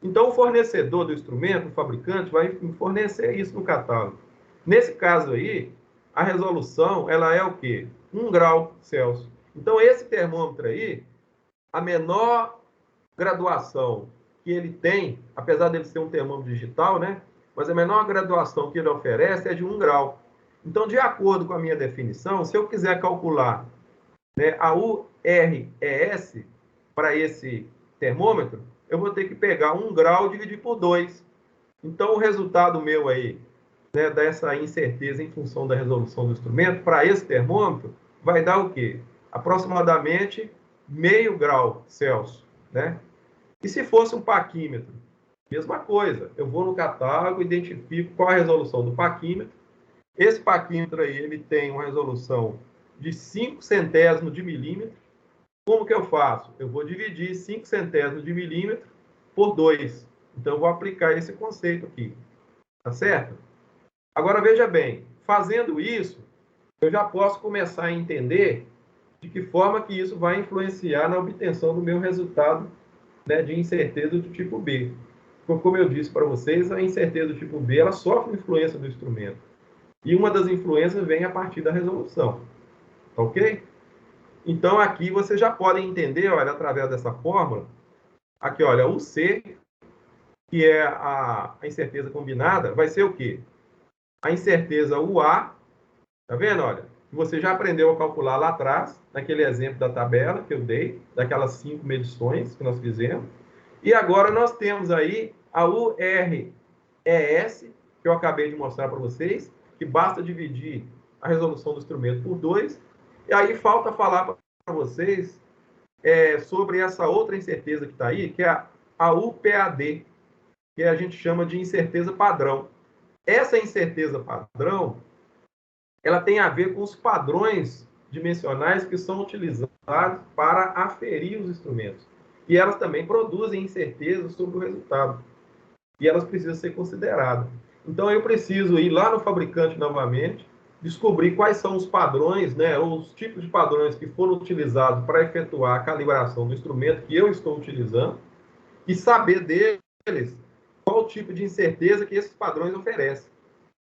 Então, o fornecedor do instrumento, o fabricante, vai fornecer isso no catálogo. Nesse caso aí, a resolução, ela é o quê? 1 grau Celsius. Então, esse termômetro aí, a menor graduação que ele tem, apesar dele ser um termômetro digital, né? Mas a menor graduação que ele oferece é de 1 grau. Então, de acordo com a minha definição, se eu quiser calcular, né, a URES para esse termômetro, eu vou ter que pegar 1 grau e dividir por 2. Então, o resultado meu aí, né, dessa incerteza em função da resolução do instrumento, para esse termômetro, vai dar o quê? Aproximadamente meio grau Celsius, né? E se fosse um paquímetro? Mesma coisa. Eu vou no catálogo, identifico qual a resolução do paquímetro. Esse paquímetro aí, ele tem uma resolução de 5 centésimos de milímetro. Como que eu faço? Eu vou dividir 5 centésimos de milímetro por 2. Então, eu vou aplicar esse conceito aqui. Tá certo? Agora, veja bem. Fazendo isso, eu já posso começar a entender de que forma que isso vai influenciar na obtenção do meu resultado, né, de incerteza do tipo B. Como eu disse para vocês, a incerteza do tipo B ela sofre influência do instrumento. E uma das influências vem a partir da resolução. Ok? Então, aqui você já pode entender, olha, através dessa fórmula, aqui, olha, o C, que é a incerteza combinada, vai ser o quê? A incerteza UA, tá vendo, olha? Você já aprendeu a calcular lá atrás, naquele exemplo da tabela que eu dei, daquelas 5 medições que nós fizemos. E agora nós temos aí a URES, que eu acabei de mostrar para vocês, que basta dividir a resolução do instrumento por 2. E aí falta falar para vocês sobre essa outra incerteza que está aí, que é a UPAD, que a gente chama de incerteza padrão. Essa incerteza padrão, ela tem a ver com os padrões dimensionais que são utilizados para aferir os instrumentos. E elas também produzem incerteza sobre o resultado. E elas precisam ser consideradas. Então, eu preciso ir lá no fabricante novamente, descobrir quais são os padrões, né, ou os tipos de padrões que foram utilizados para efetuar a calibração do instrumento que eu estou utilizando e saber deles qual o tipo de incerteza que esses padrões oferecem.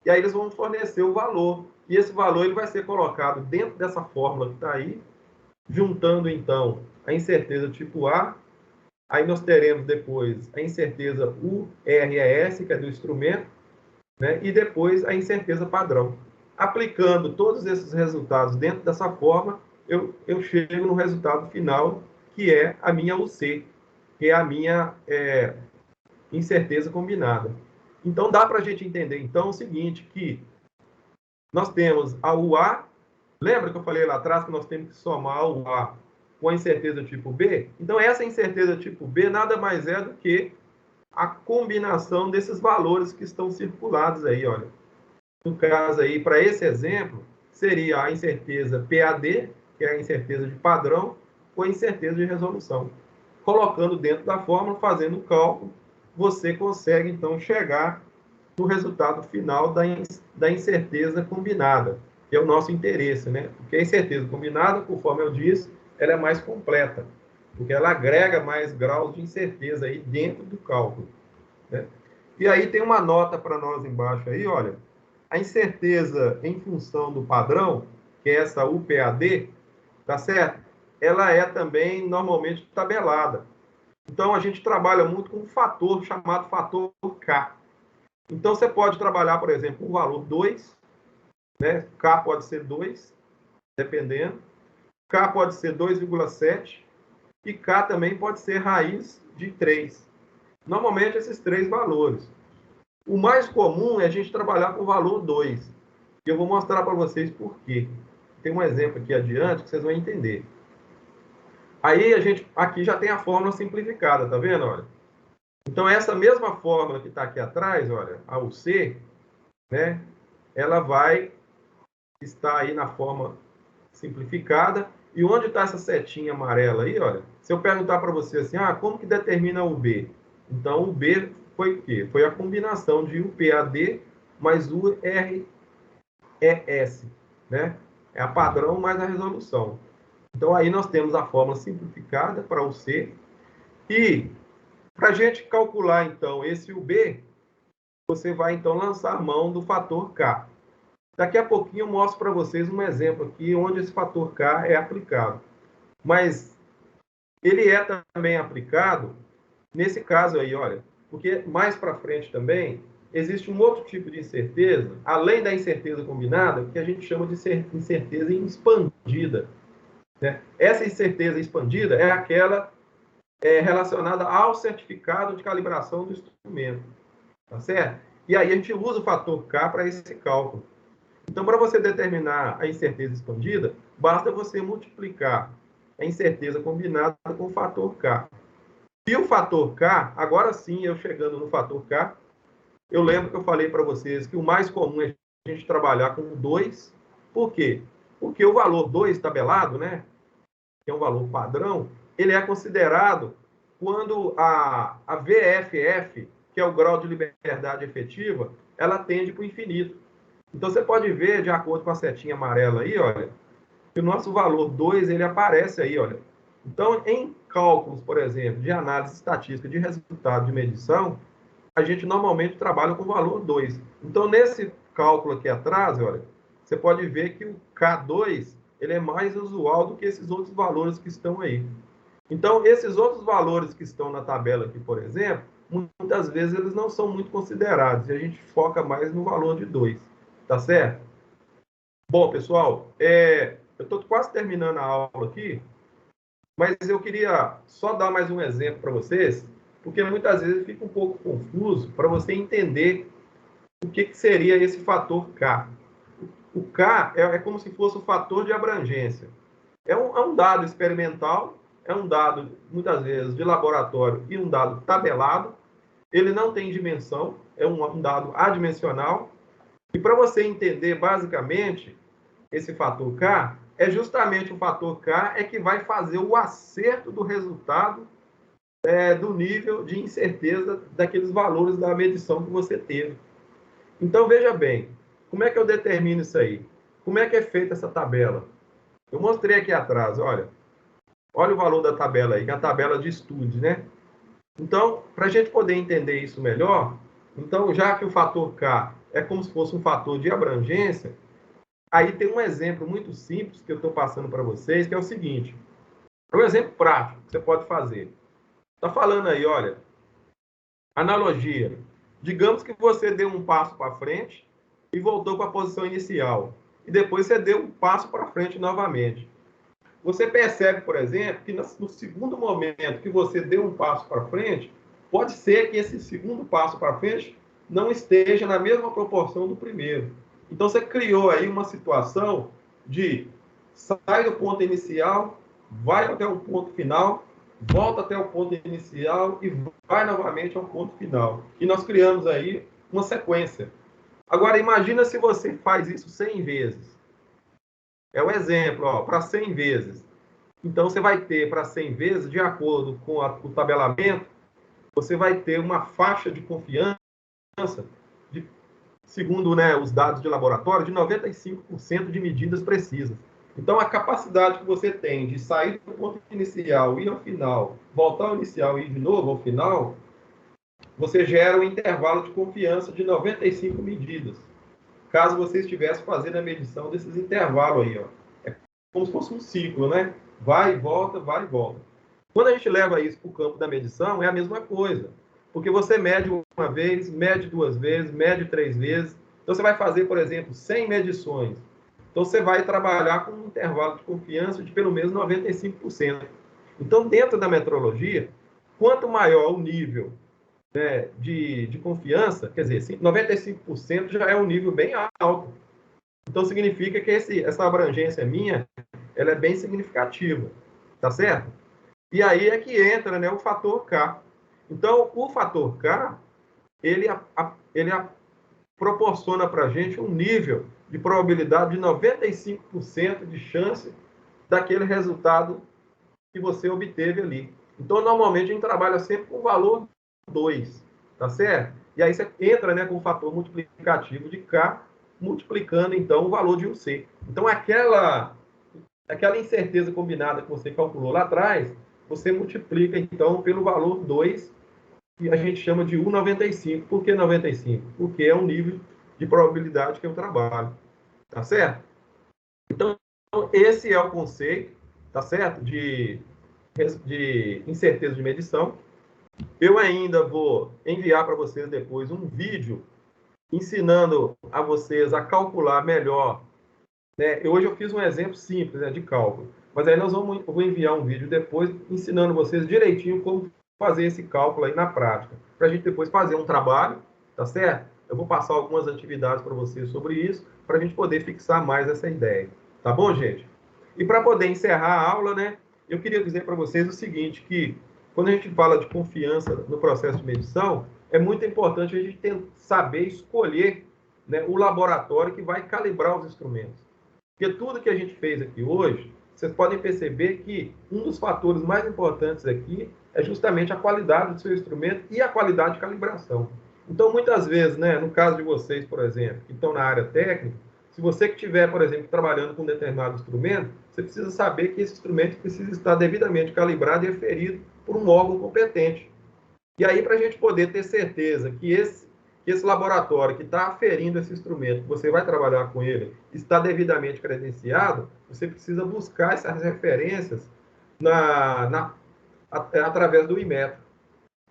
E aí eles vão fornecer o valor. E esse valor ele vai ser colocado dentro dessa fórmula que está aí, juntando, então, a incerteza tipo A. Aí nós teremos depois a incerteza URES, que é do instrumento, né? E depois a incerteza padrão. Aplicando todos esses resultados dentro dessa forma, eu chego no resultado final, que é a minha UC, que é a minha incerteza combinada. Então, dá para a gente entender, então, o seguinte, que nós temos a UA, lembra que eu falei lá atrás que nós temos que somar a UA com a incerteza tipo B? Então, essa incerteza tipo B nada mais é do que a combinação desses valores que estão circulados aí, olha. No caso aí, para esse exemplo, seria a incerteza PAD, que é a incerteza de padrão, ou a incerteza de resolução. Colocando dentro da fórmula, fazendo o cálculo, você consegue, então, chegar no resultado final da incerteza combinada, que é o nosso interesse, né? Porque a incerteza combinada, conforme eu disse, ela é mais completa, porque ela agrega mais graus de incerteza aí dentro do cálculo, né? E aí tem uma nota para nós embaixo aí, olha, a incerteza em função do padrão, que é essa UPAD, tá certo? Ela é também normalmente tabelada. Então a gente trabalha muito com um fator chamado fator K. Então, você pode trabalhar, por exemplo, o valor 2, né? K pode ser 2, dependendo. K pode ser 2,7 e K também pode ser raiz de 3. Normalmente, esses 3 valores. O mais comum é a gente trabalhar com o valor 2. E eu vou mostrar para vocês por quê. Tem um exemplo aqui adiante que vocês vão entender. Aí, aqui já tem a fórmula simplificada, tá vendo? Olha. Então, essa mesma fórmula que está aqui atrás, olha, a UC, né? Ela vai estar aí na forma simplificada. E onde está essa setinha amarela aí, olha? Se eu perguntar para você assim, como que determina o B? Então, o B foi o quê? Foi a combinação de UPAD mais URES, né? É a padrão mais a resolução. Então, aí nós temos a fórmula simplificada para o C. E, para a gente calcular, então, esse UB, você vai, então, lançar mão do fator K. Daqui a pouquinho eu mostro para vocês um exemplo aqui onde esse fator K é aplicado. Mas ele é também aplicado nesse caso aí, olha, porque mais para frente também existe um outro tipo de incerteza, além da incerteza combinada, que a gente chama de incerteza expandida, né? Essa incerteza expandida é aquela relacionada ao certificado de calibração do instrumento, tá certo? E aí a gente usa o fator K para esse cálculo. Então, para você determinar a incerteza expandida, basta você multiplicar a incerteza combinada com o fator K. E o fator K, agora sim, eu chegando no fator K, eu lembro que eu falei para vocês que o mais comum é a gente trabalhar com 2. Por quê? Porque o valor 2 tabelado, né, que é um valor padrão, ele é considerado quando a VFF, que é o grau de liberdade efetiva, ela tende para o infinito. Então, você pode ver, de acordo com a setinha amarela aí, olha, que o nosso valor 2, ele aparece aí, olha. Então, em cálculos, por exemplo, de análise estatística de resultado de medição, a gente normalmente trabalha com o valor 2. Então, nesse cálculo aqui atrás, olha, você pode ver que o K2 ele é mais usual do que esses outros valores que estão aí. Então, esses outros valores que estão na tabela aqui, por exemplo, muitas vezes eles não são muito considerados, e a gente foca mais no valor de 2, tá certo? Bom, pessoal, eu estou quase terminando a aula aqui, mas eu queria só dar mais um exemplo para vocês, porque muitas vezes fica um pouco confuso para você entender o que seria esse fator K. O K é como se fosse o fator de abrangência. É um dado experimental, é um dado, muitas vezes, de laboratório e um dado tabelado. Ele não tem dimensão, é um dado adimensional. E para você entender, basicamente, esse fator K, é justamente o fator K que vai fazer o acerto do resultado do nível de incerteza daqueles valores da medição que você teve. Então, veja bem, como é que eu determino isso aí? Como é que é feita essa tabela? Eu mostrei aqui atrás, olha o valor da tabela aí, que é a tabela de estudos, né? Então, para a gente poder entender isso melhor, então, já que o fator K é como se fosse um fator de abrangência, aí tem um exemplo muito simples que eu estou passando para vocês, que é o seguinte. É um exemplo prático que você pode fazer. Está falando aí, olha, analogia. Digamos que você deu um passo para frente e voltou para a posição inicial. E depois você deu um passo para frente novamente. Você percebe, por exemplo, que no segundo momento que você deu um passo para frente, pode ser que esse segundo passo para frente não esteja na mesma proporção do primeiro. Então, você criou aí uma situação de sai do ponto inicial, vai até o ponto final, volta até o ponto inicial e vai novamente ao ponto final. E nós criamos aí uma sequência. Agora, imagina se você faz isso 100 vezes. É o exemplo, para 100 vezes. Então, você vai ter para 100 vezes, de acordo com o tabelamento, você vai ter uma faixa de confiança, segundo os dados de laboratório, de 95% de medidas precisas. Então, a capacidade que você tem de sair do ponto inicial, ir ao final, voltar ao inicial e ir de novo ao final, você gera um intervalo de confiança de 95 medidas. Caso você estivesse fazendo a medição desses intervalos aí, é como se fosse um ciclo, né? Vai e volta, vai e volta. Quando a gente leva isso para o campo da medição, é a mesma coisa. Porque você mede uma vez, mede duas vezes, mede 3 vezes. Então, você vai fazer, por exemplo, 100 medições. Então, você vai trabalhar com um intervalo de confiança de pelo menos 95%. Então, dentro da metrologia, quanto maior o nível de confiança, quer dizer, 95% já é um nível bem alto. Então, significa que essa abrangência minha, ela é bem significativa, tá certo? E aí é que entra o fator K. Então, o fator K, ele proporciona para a gente um nível de probabilidade de 95% de chance daquele resultado que você obteve ali. Então, normalmente, a gente trabalha sempre com o valor 2, tá certo? E aí você entra com o fator multiplicativo de K, multiplicando, então, o valor de 1C. Então, aquela incerteza combinada que você calculou lá atrás, você multiplica, então, pelo valor 2, que a gente chama de U95. Por que 95? Porque é um nível de probabilidade que eu trabalho. Tá certo? Então, esse é o conceito, tá certo? De incerteza de medição. Eu ainda vou enviar para vocês depois um vídeo ensinando a vocês a calcular melhor. Hoje eu fiz um exemplo simples de cálculo, mas aí eu vou enviar um vídeo depois ensinando vocês direitinho como fazer esse cálculo aí na prática, para a gente depois fazer um trabalho, tá certo? Eu vou passar algumas atividades para vocês sobre isso, para a gente poder fixar mais essa ideia, tá bom, gente? E para poder encerrar a aula, eu queria dizer para vocês o seguinte, que quando a gente fala de confiança no processo de medição, é muito importante a gente saber escolher o laboratório que vai calibrar os instrumentos. Porque tudo que a gente fez aqui hoje, vocês podem perceber que um dos fatores mais importantes aqui é justamente a qualidade do seu instrumento e a qualidade de calibração. Então, muitas vezes, no caso de vocês, por exemplo, que estão na área técnica, se você que estiver, por exemplo, trabalhando com um determinado instrumento, você precisa saber que esse instrumento precisa estar devidamente calibrado e aferido por um órgão competente. E aí, para a gente poder ter certeza que que esse laboratório que está aferindo esse instrumento, que você vai trabalhar com ele, está devidamente credenciado, você precisa buscar essas referências através do Inmetro.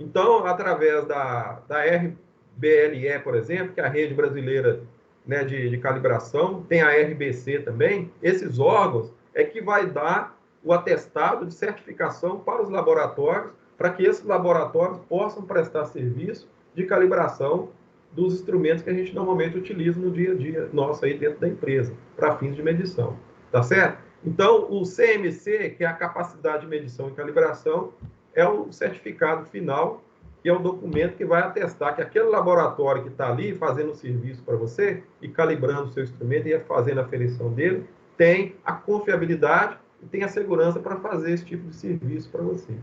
Então, através da RBLE, por exemplo, que é a Rede Brasileira, né, de Calibração, tem a RBC também, esses órgãos é que vai dar o atestado de certificação para os laboratórios, para que esses laboratórios possam prestar serviço de calibração dos instrumentos que a gente normalmente utiliza no dia a dia nosso aí dentro da empresa, para fins de medição. Tá certo? Então, o CMC, que é a capacidade de medição e calibração, é o certificado final, que é o documento que vai atestar que aquele laboratório que está ali fazendo o serviço para você e calibrando o seu instrumento e fazendo a aferição dele, tem a confiabilidade e tem a segurança para fazer esse tipo de serviço para você.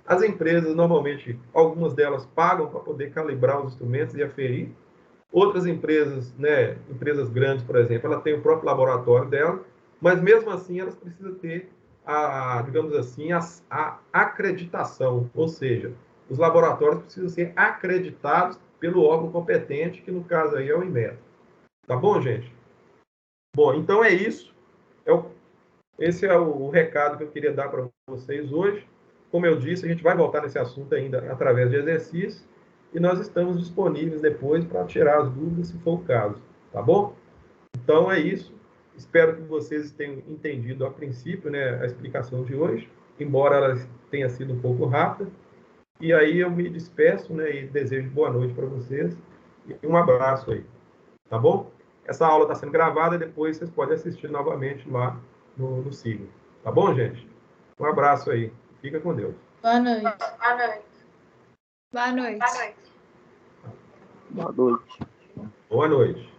As empresas, normalmente, algumas delas pagam para poder calibrar os instrumentos e aferir. Outras empresas, né, empresas grandes, por exemplo, ela tem o próprio laboratório dela, mas mesmo assim elas precisam ter digamos assim, a acreditação, ou seja, os laboratórios precisam ser acreditados pelo órgão competente, que no caso aí é o Inmetro. Tá bom, gente? Bom, então é isso. Esse é o recado que eu queria dar para vocês hoje. Como eu disse, a gente vai voltar nesse assunto ainda através de exercícios e nós estamos disponíveis depois para tirar as dúvidas, se for o caso. Tá bom? Então é isso. Espero que vocês tenham entendido a princípio, né, a explicação de hoje, embora ela tenha sido um pouco rápida. E aí eu me despeço, né, e desejo boa noite para vocês e um abraço aí. Tá bom? Essa aula está sendo gravada e depois vocês podem assistir novamente lá no Signo. Tá bom, gente? Um abraço aí. Fica com Deus. Boa noite. Boa noite. Boa noite. Boa noite.